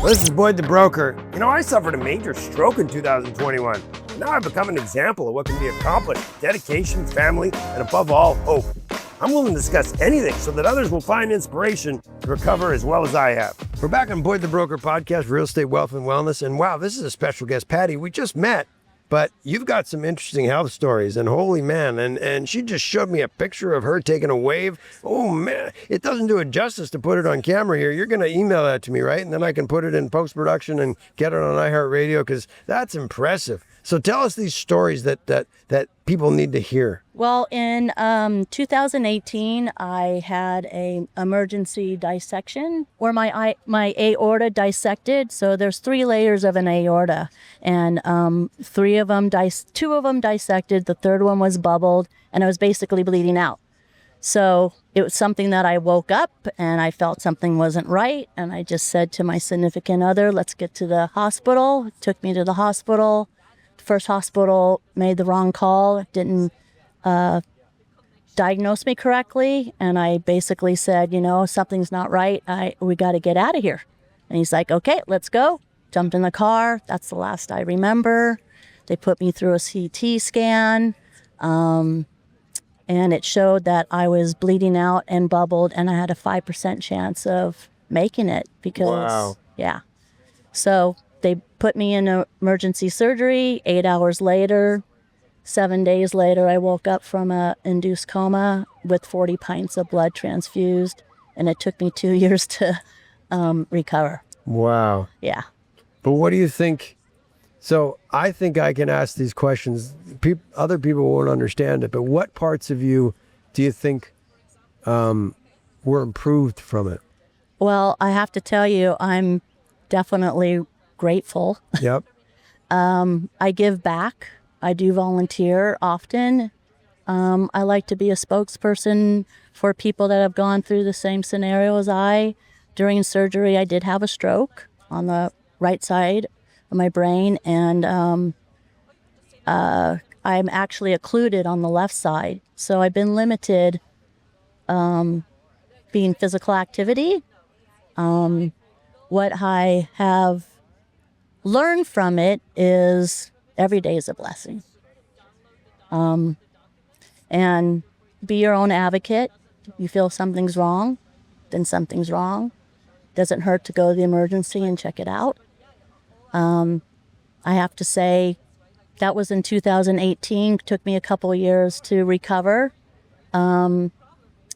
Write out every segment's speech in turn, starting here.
This is Boyd the Broker. You know, I suffered a major stroke in 2021. Now I've become an example of what can be accomplished: dedication, family, and above all, hope. I'm willing to discuss anything so that others will find inspiration to recover as well as I have. We're back on Boyd the Broker podcast, Real Estate, Wealth, and Wellness. And wow, this is a special guest, Patti. We just met, but you've got some interesting health stories, and holy man, and she just showed me a picture of her taking a wave. Oh man, it doesn't do it justice to put it on camera here. You're going to email that to me, right? And then I can put it in post-production and get it on iHeartRadio, because that's impressive. So tell us these stories that people need to hear. Well, in 2018, I had a emergency dissection where my aorta dissected. So there's 3 layers of an aorta, and two of them dissected. The third one was bubbled, and I was basically bleeding out. So it was something that I woke up and I felt something wasn't right, and I just said to my significant other, "Let's get to the hospital." Took me to the hospital. First hospital made the wrong call, didn't diagnose me correctly, and I basically said, you know, something's not right. We got to get out of here. And he's like, okay, let's go. Jumped in the car. That's the last I remember. They put me through a CT scan, and it showed that I was bleeding out and bubbled, and I had a 5% chance of making it because, wow. Yeah. So they put me in emergency surgery. 8 hours later, 7 days later, I woke up from a induced coma with 40 pints of blood transfused, and it took me 2 years to recover. Wow. Yeah. But what do you think? So I think I can ask these questions. Other people won't understand it, but what parts of you do you think were improved from it? Well, I have to tell you, I'm definitely grateful. Yep. I give back. I do volunteer often. I like to be a spokesperson for people that have gone through the same scenario as I. During surgery, I did have a stroke on the right side of my brain, and I'm actually occluded on the left side. So I've been limited being physical activity. What I have learned from it is every day is a blessing. And be your own advocate. You feel something's wrong, then something's wrong. Doesn't hurt to go to the emergency and check it out. I have to say that was in 2018. Took me a couple years to recover. And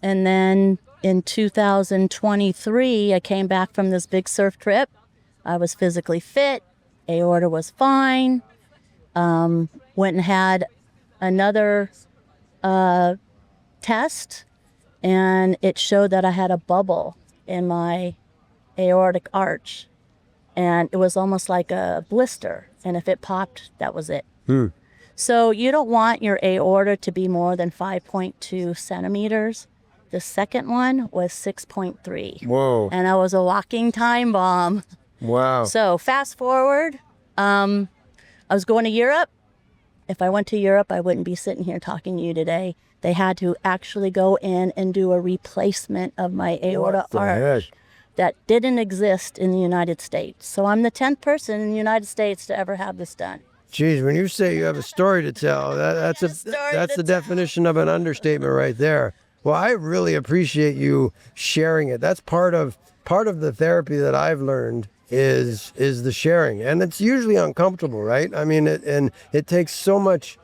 then in 2023, I came back from this big surf trip. I was physically fit. Aorta was fine. Went and had another test, and it showed that I had a bubble in my aortic arch, and it was almost like a blister, and if it popped, that was it. So you don't want your aorta to be more than 5.2 centimeters. The second one was 6.3. Whoa. And I was a walking time bomb. Wow. So fast forward, I was going to Europe. If I went to Europe, I wouldn't be sitting here talking to you today. They had to actually go in and do a replacement of my aorta arch that didn't exist in the United States. So I'm the 10th person in the United States to ever have this done. Geez, when you say you have a story to tell, that's the definition of an understatement right there. Well, I really appreciate you sharing it. That's part of the therapy that I've learned is the sharing, and it's usually uncomfortable, right? I mean, it takes so much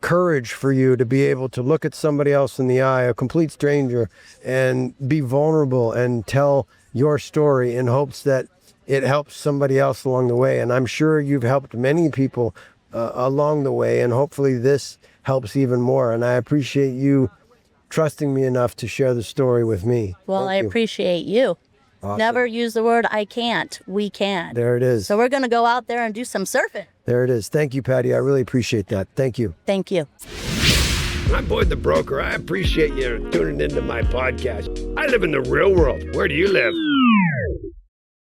courage for you to be able to look at somebody else in the eye, a complete stranger, and be vulnerable and tell your story in hopes that it helps somebody else along the way. And I'm sure you've helped many people along the way, and hopefully this helps even more. And I appreciate you trusting me enough to share the story with me. Well, I appreciate you. Awesome. Never use the word I can't. We can. There it is. So we're going to go out there and do some surfing. There it is. Thank you, Patti. I really appreciate that. Thank you. Thank you. I'm Boyd the Broker. I appreciate you tuning into my podcast. I live in the real world. Where do you live?